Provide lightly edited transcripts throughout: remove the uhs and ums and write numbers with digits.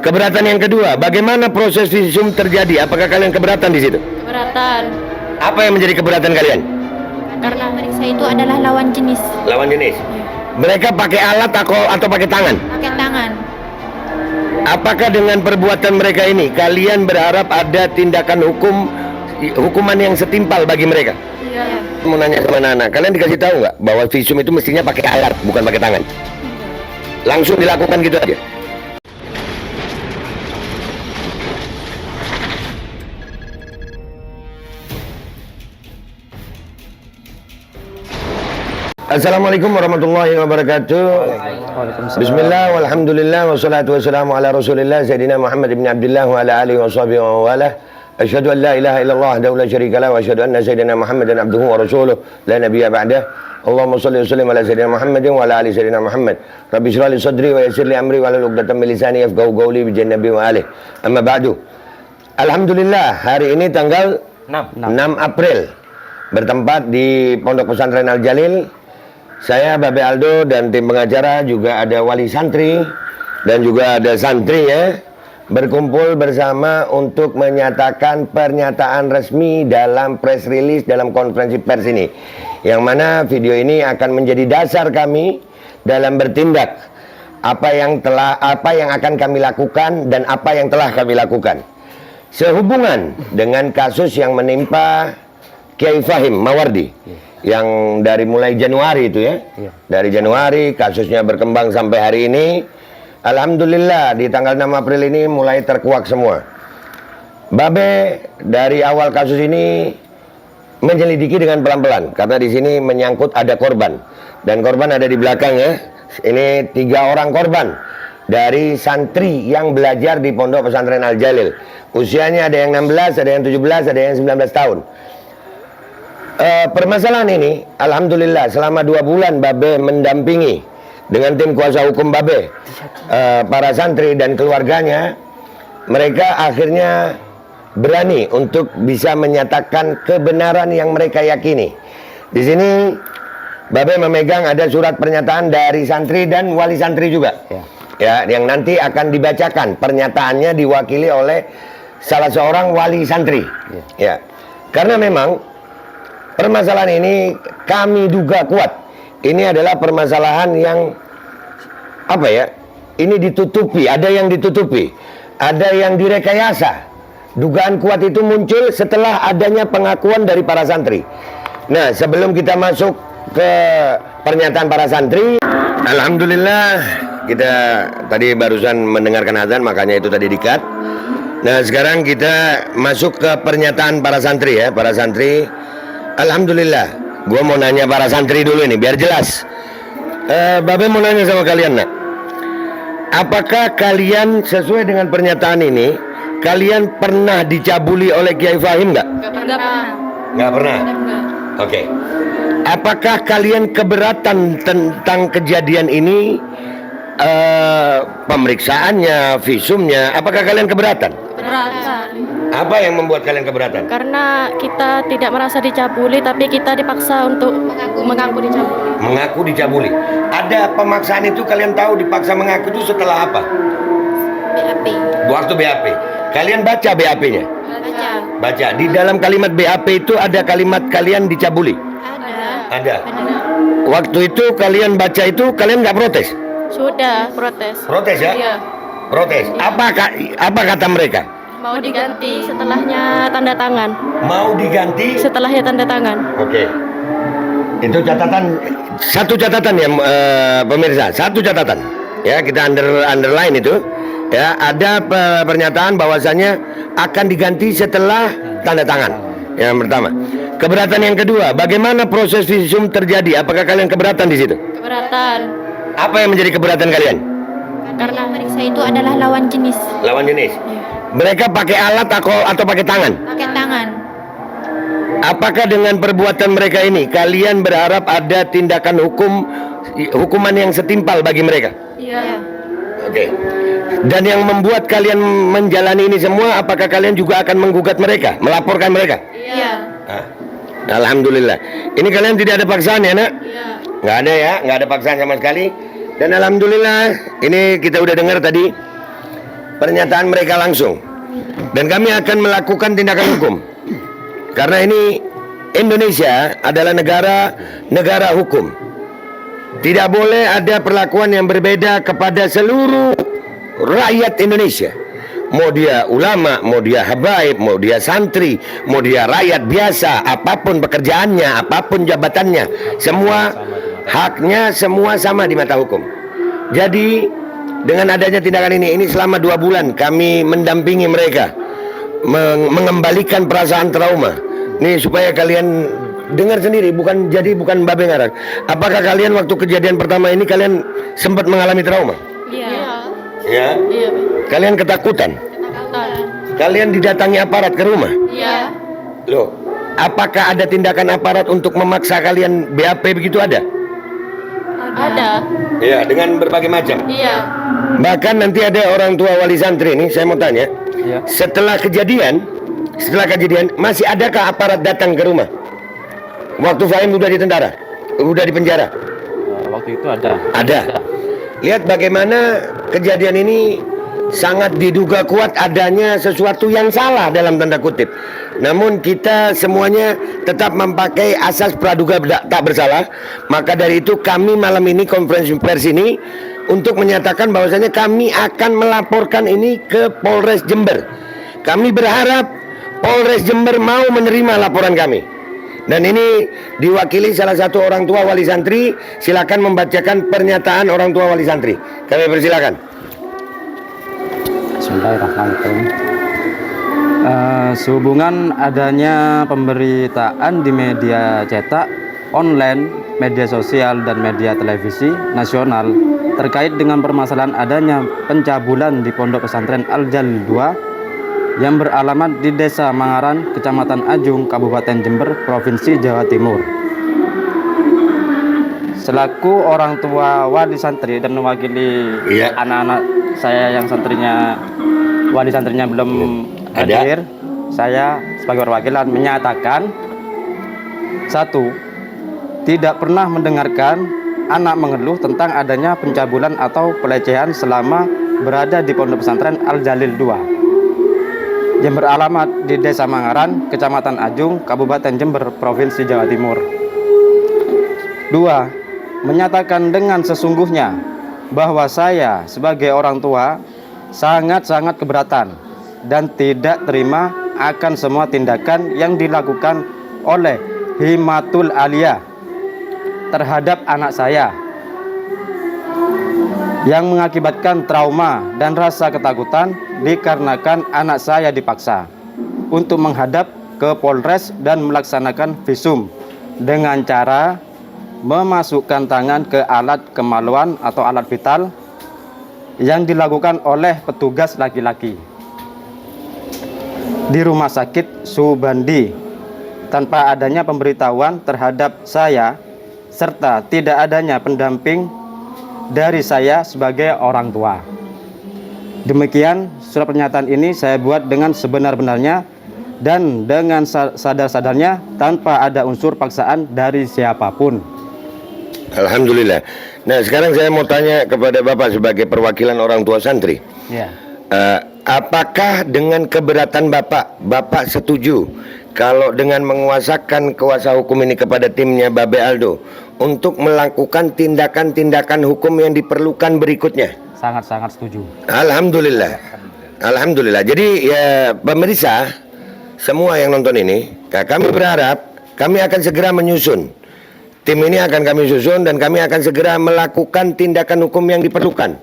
Keberatan yang kedua, bagaimana proses visum terjadi? Apakah kalian keberatan di situ? Keberatan. Apa yang menjadi keberatan kalian? Karena mereka itu adalah lawan jenis. Lawan jenis. Mereka pakai alat atau pakai tangan? Pakai tangan. Apakah dengan perbuatan mereka ini kalian berharap ada tindakan hukuman yang setimpal bagi mereka? Iya. Mau nanya sama anak, kalian dikasih tahu nggak bahwa visum itu mestinya pakai alat, bukan pakai tangan? Langsung dilakukan gitu aja. Assalamualaikum warahmatullahi wabarakatuh. Bismillah walhamdulillah wassalatu wassalamu ala rasulillah Sayyidina Muhammad ibn Abdullah wa ala alihi wa sahbihi wa wala. Asyhadu an la ilaha illallah wahdahu la syarika lah wa asyhadu anna Sayyidina Muhammadan abduhu wa rasuluh la nabiyya ba'dah. Allahumma shalli wa sallim ala Sayyidina Muhammadin wa ala ali Sayyidina Muhammad. Rabbi shrah li sadri wa yassir li amri wa hlul 'uqdatam min lisani yafqahu qawli bi jannabi wa alihi. Amma ba'du. Alhamdulillah, hari ini tanggal 6 April bertempat di Pondok Pesantren Al Jalil. Saya Babe Aldo dan tim pengacara, juga ada wali santri dan juga ada santri ya, berkumpul bersama untuk menyatakan pernyataan resmi dalam press release dalam konferensi pers ini, yang mana video ini akan menjadi dasar kami dalam bertindak apa yang akan kami lakukan dan apa yang telah kami lakukan sehubungan dengan kasus yang menimpa Kiai Fahim Mawardi yang dari mulai Januari itu ya. Dari Januari kasusnya berkembang sampai hari ini. Alhamdulillah di tanggal 6 April ini mulai terkuak semua. Babe dari awal kasus ini menyelidiki dengan pelan-pelan karena di sini menyangkut ada korban dan korban ada di belakang ya. Ini 3 orang korban dari santri yang belajar di Pondok Pesantren Al Jalil. Usianya ada yang 16, ada yang 17, ada yang 19 tahun. Permasalahan ini alhamdulillah selama 2 bulan Babe mendampingi dengan tim kuasa hukum Babe para santri dan keluarganya. Mereka akhirnya berani untuk bisa menyatakan kebenaran yang mereka yakini. Di sini Babe memegang ada surat pernyataan dari santri dan wali santri juga ya, yang nanti akan dibacakan. Pernyataannya diwakili oleh salah seorang wali santri ya, karena memang permasalahan ini kami duga kuat. Ini adalah permasalahan yang apa ya? Ini ditutupi, ada yang ditutupi, ada yang direkayasa. Dugaan kuat itu muncul setelah adanya pengakuan dari para santri. Nah, sebelum kita masuk ke pernyataan para santri, alhamdulillah kita tadi barusan mendengarkan azan, makanya itu tadi di-cut. Nah, sekarang kita masuk ke pernyataan para santri ya, para santri. Alhamdulillah, gue mau nanya para santri dulu ini biar jelas. Babe mau nanya sama kalian nak, apakah kalian sesuai dengan pernyataan ini, kalian pernah dicabuli oleh Kiai Fahim nggak? Nggak pernah. Nggak pernah. Oke. Apakah kalian keberatan tentang kejadian ini? Pemeriksaannya, visumnya, apakah kalian keberatan? Keberatan. Apa yang membuat kalian keberatan? Karena kita tidak merasa dicabuli, tapi kita dipaksa untuk mengaku dicabuli. Mengaku dicabuli. Ada pemaksaan itu, kalian tahu dipaksa mengaku itu setelah apa? BAP. Waktu BAP. Kalian baca BAP-nya? Baca. Baca. Di dalam kalimat BAP itu ada kalimat kalian dicabuli? Ada. Ada. Benar. Waktu itu kalian baca itu, kalian nggak protes? Sudah protes. Protes ya? Iya. Protes. Apa kata mereka? Mau diganti setelahnya tanda tangan. Mau diganti? Setelahnya tanda tangan. Oke. Itu catatan, satu catatan ya pemirsa, satu catatan. Ya, kita underline itu. Ya, ada pernyataan bahwasannya akan diganti setelah tanda tangan. Yang pertama. Keberatan yang kedua, bagaimana proses visum terjadi? Apakah kalian keberatan di situ? Keberatan. Apa yang menjadi keberatan kalian? Karena mereka itu adalah lawan jenis. Lawan jenis. Mereka pakai alat atau pakai tangan? Pakai tangan. Apakah dengan perbuatan mereka ini kalian berharap ada tindakan hukuman yang setimpal bagi mereka? Iya. Oke. Dan yang membuat kalian menjalani ini semua, apakah kalian juga akan menggugat mereka, melaporkan mereka? Iya. Alhamdulillah. Ini kalian tidak ada paksaan ya nak? Iya. Nggak ada ya, nggak ada paksaan sama sekali. Dan alhamdulillah, ini kita udah dengar tadi pernyataan mereka langsung. Dan kami akan melakukan tindakan hukum. Karena ini Indonesia adalah negara hukum. Tidak boleh ada perlakuan yang berbeda kepada seluruh rakyat Indonesia. Mau dia ulama, mau dia habaib, mau dia santri, mau dia rakyat biasa, apapun pekerjaannya, apapun jabatannya, semua haknya semua sama di mata hukum. Jadi dengan adanya tindakan ini selama 2 bulan kami mendampingi mereka, mengembalikan perasaan trauma. Nih supaya kalian dengar sendiri, bukan babe ngarang. Apakah kalian waktu kejadian pertama ini kalian sempat mengalami trauma? Iya. Ya. Iya. Kalian ketakutan? Ketakutan. Kalian didatangi aparat ke rumah? Iya. Loh, apakah ada tindakan aparat untuk memaksa kalian BAP begitu ada? Ada. Iya, dengan berbagai macam. Iya. Bahkan nanti ada orang tua wali santri nih, saya mau tanya. Iya. Setelah kejadian, masih adakah aparat datang ke rumah? Waktu Fahim udah di tentara, udah di penjara. Waktu itu ada. Ada. Lihat bagaimana kejadian ini sangat diduga kuat adanya sesuatu yang salah dalam tanda kutip. Namun kita semuanya tetap memakai asas praduga tak bersalah. Maka dari itu kami malam ini konferensi pers ini untuk menyatakan bahwasanya kami akan melaporkan ini ke Polres Jember. Kami berharap Polres Jember mau menerima laporan kami. Dan ini diwakili salah satu orang tua wali santri. Silakan membacakan pernyataan orang tua wali santri. Kami persilakan. Bismillahirrahmanirrahim. Sehubungan adanya pemberitaan di media cetak, online, media sosial dan media televisi nasional terkait dengan permasalahan adanya pencabulan di Pondok Pesantren Al-Jalil 2 yang beralamat di Desa Mangaran, Kecamatan Ajung, Kabupaten Jember, Provinsi Jawa Timur. Selaku orang tua wali santri dan mewakili anak-anak saya yang wali santrinya belum hadir, saya sebagai perwakilan menyatakan: 1. Tidak pernah mendengarkan anak mengeluh tentang adanya pencabulan atau pelecehan selama berada di Pondok Pesantren Al-Jalil 2 yang beralamat di Desa Mangaran, Kecamatan Ajung, Kabupaten Jember, Provinsi Jawa Timur. 2. Menyatakan dengan sesungguhnya bahwa saya sebagai orang tua sangat-sangat keberatan dan tidak terima akan semua tindakan yang dilakukan oleh Himatul Aliyah terhadap anak saya yang mengakibatkan trauma dan rasa ketakutan dikarenakan anak saya dipaksa untuk menghadap ke Polres dan melaksanakan visum dengan cara memasukkan tangan ke alat kemaluan atau alat vital yang dilakukan oleh petugas laki-laki di Rumah Sakit Subandi tanpa adanya pemberitahuan terhadap saya serta tidak adanya pendamping dari saya sebagai orang tua. Demikian surat pernyataan ini saya buat dengan sebenar-benarnya dan dengan sadar-sadarnya tanpa ada unsur paksaan dari siapapun. Alhamdulillah. Nah, sekarang saya mau tanya kepada Bapak sebagai perwakilan orang tua santri. Ya. Apakah dengan keberatan Bapak setuju kalau dengan menguasakan kuasa hukum ini kepada timnya Babe Aldo untuk melakukan tindakan-tindakan hukum yang diperlukan berikutnya? Sangat-sangat setuju. Alhamdulillah. Alhamdulillah. Jadi ya pemirsa semua yang nonton ini, kami berharap kami akan segera menyusun. Tim ini akan kami susun dan kami akan segera melakukan tindakan hukum yang diperlukan.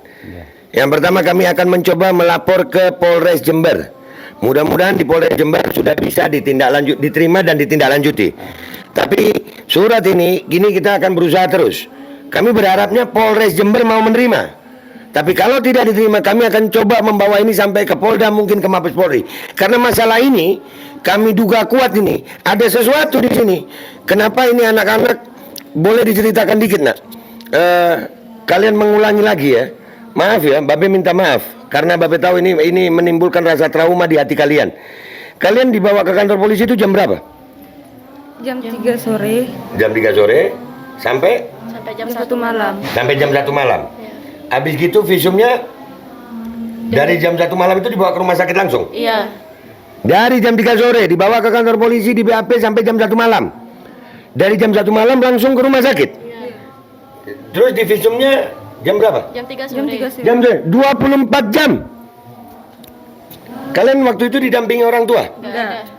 Yang pertama kami akan mencoba melapor ke Polres Jember. Mudah-mudahan di Polres Jember sudah bisa diterima dan ditindaklanjuti. Tapi surat ini kita akan berusaha terus. Kami berharapnya Polres Jember mau menerima. Tapi kalau tidak diterima, kami akan coba membawa ini sampai ke Polda, mungkin ke Mabes Polri. Karena masalah ini kami duga kuat ini ada sesuatu di sini. Kenapa ini anak-anak, boleh diceritakan dikit nak? Kalian mengulangi lagi ya. Maaf ya, Babe minta maaf karena Babe tahu ini menimbulkan rasa trauma di hati kalian. Kalian dibawa ke kantor polisi itu jam berapa? Jam 3 sore. Jam 3 sore sampai Sampai jam 1 malam. Sampai jam 1 malam. Ya. Habis gitu visumnya Dari jam 1 malam itu dibawa ke rumah sakit langsung? Iya. Dari jam 3 sore dibawa ke kantor polisi di BAP sampai jam 1 malam. Dari jam 1 malam langsung ke rumah sakit. Terus di visumnya jam berapa? Jam 3 Jam sore. 3 sore. Jam 24 jam. Kalian waktu itu didampingi orang tua? Enggak.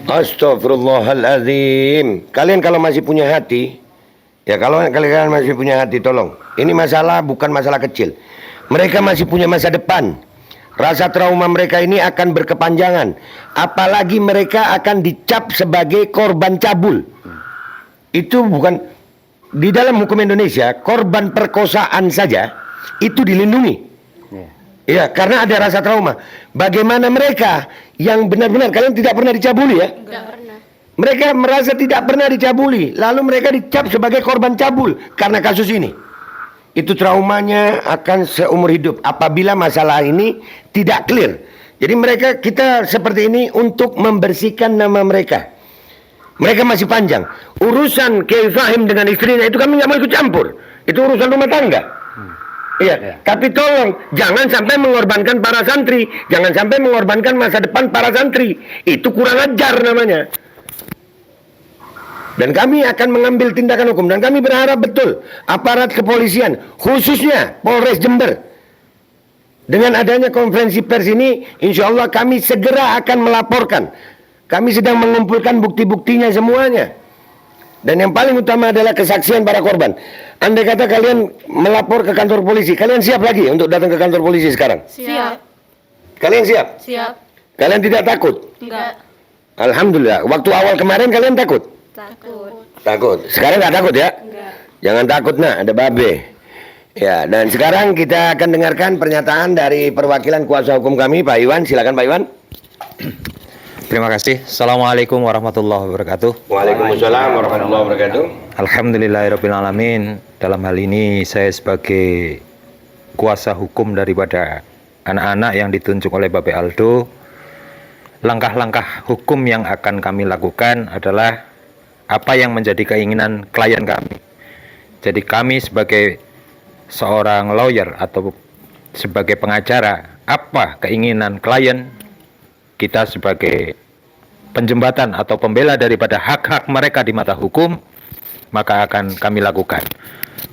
Astagfirullahaladzim. Kalian kalau masih punya hati, ya kalau kalian masih punya hati, tolong. Ini masalah bukan masalah kecil. Mereka masih punya masa depan. Rasa trauma mereka ini akan berkepanjangan. Apalagi mereka akan dicap sebagai korban cabul. Itu bukan, di dalam hukum Indonesia, korban perkosaan saja itu dilindungi. Ya, karena ada rasa trauma. Bagaimana mereka yang benar-benar, kalian tidak pernah dicabuli ya? Enggak pernah. Mereka merasa tidak pernah dicabuli, lalu mereka dicap sebagai korban cabul karena kasus ini. Itu traumanya akan seumur hidup apabila masalah ini tidak clear. Jadi kita seperti ini untuk membersihkan nama mereka. Mereka masih panjang. Urusan Kiai Fahim dengan istrinya itu kami nggak mau ikut campur. Itu urusan rumah tangga. Iya, tapi tolong jangan sampai mengorbankan para santri, jangan sampai mengorbankan masa depan para santri. Itu kurang ajar namanya. Dan kami akan mengambil tindakan hukum dan kami berharap betul aparat kepolisian, khususnya Polres Jember, dengan adanya konferensi pers ini, insya Allah kami segera akan melaporkan. Kami sedang mengumpulkan bukti-buktinya semuanya. Dan yang paling utama adalah kesaksian para korban. Andai kata kalian melapor ke kantor polisi, kalian siap lagi untuk datang ke kantor polisi sekarang? Siap. Kalian siap? Siap. Kalian tidak takut? Enggak. Alhamdulillah. Waktu awal kemarin kalian takut? Takut. Takut. Sekarang nggak takut ya? Enggak. Jangan takut nak, ada babe. Ya, dan sekarang kita akan dengarkan pernyataan dari perwakilan kuasa hukum kami, Pak Iwan. Silakan Pak Iwan. Terima kasih. Assalamualaikum warahmatullahi wabarakatuh. Waalaikumsalam warahmatullahi wabarakatuh. Alhamdulillahirrahmanirrahim. Dalam hal ini saya sebagai kuasa hukum daripada anak-anak yang ditunjuk oleh Bapak Aldo, langkah-langkah hukum yang akan kami lakukan adalah apa yang menjadi keinginan klien kami. Jadi kami sebagai seorang lawyer atau sebagai pengacara, apa keinginan klien, kita sebagai penjembatan atau pembela daripada hak-hak mereka di mata hukum, maka akan kami lakukan.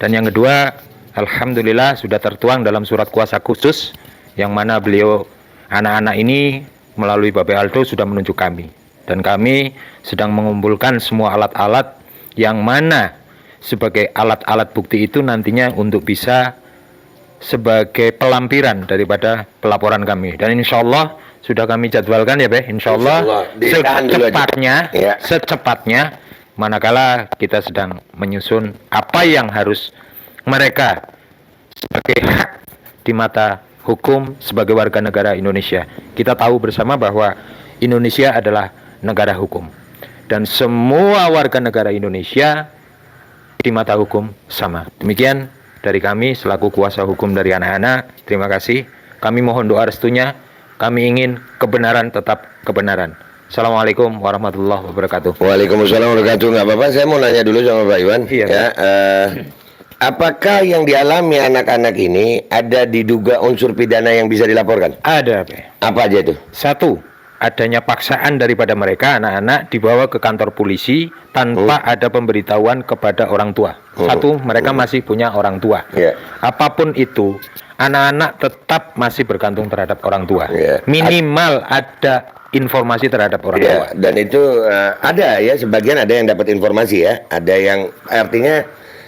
Dan yang kedua, alhamdulillah sudah tertuang dalam surat kuasa khusus yang mana beliau anak-anak ini melalui Bapak Aldo sudah menunjuk kami. Dan kami sedang mengumpulkan semua alat-alat yang mana sebagai alat-alat bukti itu nantinya untuk bisa sebagai pelampiran daripada pelaporan kami. Dan insya Allah sudah kami jadwalkan ya Beh, insya Allah secepatnya manakala kita sedang menyusun apa yang harus mereka sebagai hak di mata hukum sebagai warga negara Indonesia. Kita tahu bersama bahwa Indonesia adalah negara hukum dan semua warga negara Indonesia di mata hukum sama. Demikian dari kami selaku kuasa hukum dari anak-anak. Terima kasih. Kami mohon doa restunya. Kami ingin kebenaran tetap kebenaran. Assalamualaikum warahmatullahi wabarakatuh. Waalaikumsalam warahmatullahi wabarakatuh. Nggak apa-apa, saya mau nanya dulu sama Pak Iwan. Iya, ya, apakah yang dialami anak-anak ini ada diduga unsur pidana yang bisa dilaporkan? Ada, Beh. Apa aja itu? Satu, adanya paksaan daripada mereka anak-anak dibawa ke kantor polisi tanpa ada pemberitahuan kepada orang tua. Satu, mereka masih punya orang tua. Yeah. Apapun itu, anak-anak tetap masih bergantung terhadap orang tua. Yeah. Minimal ada informasi terhadap orang tua. Dan itu ada ya, sebagian ada yang dapat informasi ya. Ada yang artinya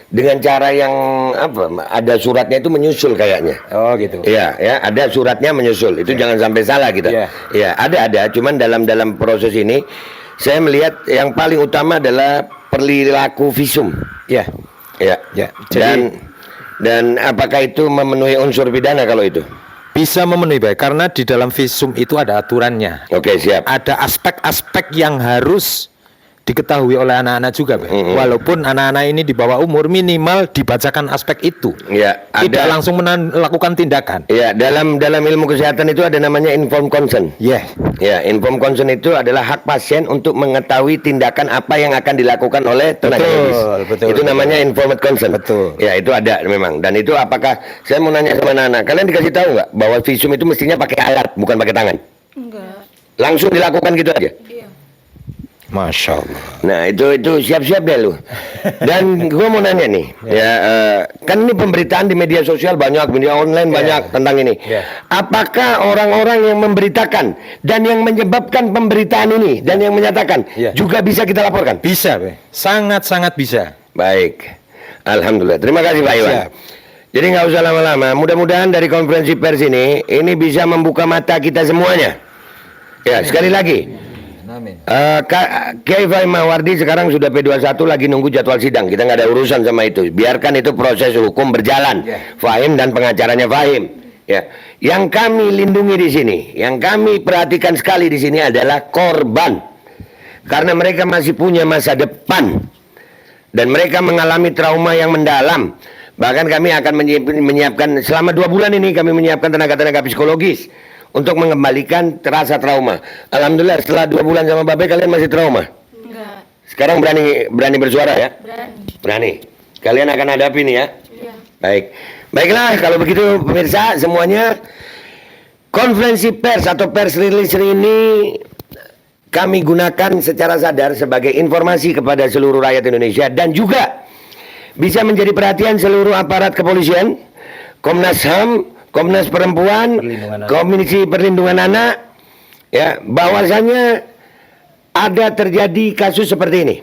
dengan cara yang apa? Ada suratnya itu menyusul kayaknya. Oh gitu. Iya, ya, ada suratnya menyusul. Itu jangan sampai salah kita. Iya, ada. Cuman dalam proses ini saya melihat yang paling utama adalah perilaku visum. Iya. Ya. Ya. Jadi, dan apakah itu memenuhi unsur pidana kalau itu? bisa memenuhi baik karena di dalam visum itu ada aturannya. Oke, siap. Ada aspek-aspek yang harus diketahui oleh anak-anak juga, Be. Walaupun anak-anak ini di bawah umur, minimal dibacakan aspek itu. Ya, Tidak langsung melakukan tindakan. Ya, dalam ilmu kesehatan itu ada namanya informed consent. Yeah. Ya, informed consent itu adalah hak pasien untuk mengetahui tindakan apa yang akan dilakukan oleh tenaga medis. Itu namanya informed consent. Betul. Ya, itu ada memang. Dan itu apakah saya mau nanya sama anak-anak, kalian dikasih tahu nggak bahwa visum itu mestinya pakai alat, bukan pakai tangan? Enggak. Langsung dilakukan gitu aja. Iya. Masya Allah. Nah, itu siap-siap deh lu. Dan gua mau nanya nih, kan ini pemberitaan di media sosial banyak, media online banyak tentang ini. Apakah orang-orang yang memberitakan dan yang menyebabkan pemberitaan ini dan yang menyatakan juga bisa kita laporkan? Bisa, Be. Sangat-sangat bisa. Baik, alhamdulillah. Terima kasih Pak Iwan. Jadi nggak usah lama-lama. Mudah-mudahan dari konferensi pers ini bisa membuka mata kita semuanya. Ya, sekali lagi. Kiai Fahim Mawardi sekarang sudah P21, lagi nunggu jadwal sidang. Kita nggak ada urusan sama itu. Biarkan itu proses hukum berjalan. Fahim dan pengacaranya Fahim. Ya, yang kami lindungi di sini, yang kami perhatikan sekali di sini adalah korban, karena mereka masih punya masa depan dan mereka mengalami trauma yang mendalam. Bahkan kami akan menyiapkan selama 2 bulan ini, kami menyiapkan tenaga-tenaga psikologis untuk mengembalikan rasa trauma. Alhamdulillah setelah 2 bulan sama Babe, kalian masih trauma? Enggak. Sekarang berani bersuara ya? Berani. Kalian akan hadapi ini ya? Iya. Baiklah kalau begitu pemirsa semuanya, konferensi pers atau pers release ini kami gunakan secara sadar sebagai informasi kepada seluruh rakyat Indonesia dan juga bisa menjadi perhatian seluruh aparat kepolisian, Komnas HAM, Komnas Perempuan, Komisi Perlindungan Anak, ya, bahwasanya ada terjadi kasus seperti ini.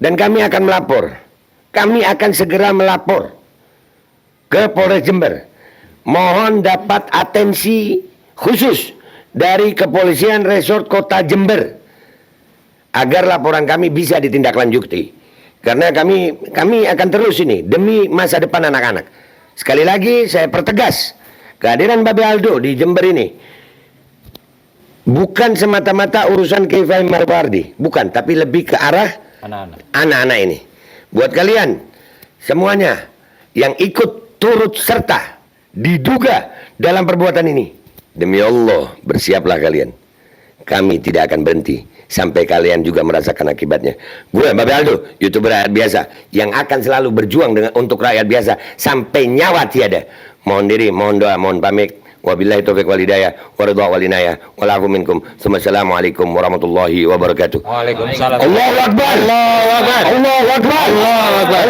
Dan kami akan melapor. Kami akan segera melapor ke Polres Jember. Mohon dapat atensi khusus dari Kepolisian Resort Kota Jember agar laporan kami bisa ditindaklanjuti. Karena kami akan terus ini demi masa depan anak-anak. Sekali lagi saya pertegas, kehadiran Babe Aldo di Jember ini bukan semata-mata urusan Kiai Fahim Mawardi, bukan, tapi lebih ke arah anak-anak ini. Buat kalian semuanya yang ikut turut serta diduga dalam perbuatan ini, demi Allah bersiaplah kalian. Kami tidak akan berhenti sampai kalian juga merasakan akibatnya. Gue Babe Aldo, YouTuber rakyat biasa yang akan selalu berjuang untuk rakyat biasa sampai nyawa tiada. Mohon diri, mohon doa, mohon pamit. Wabillahi taufiq wal hidayah, waridha wal inayah, walafu minkum. Assalamualaikum warahmatullahi wabarakatuh. Waalaikumsalam. Allahu Akbar. Allahu Akbar. Allahu Akbar. Allahu Akbar.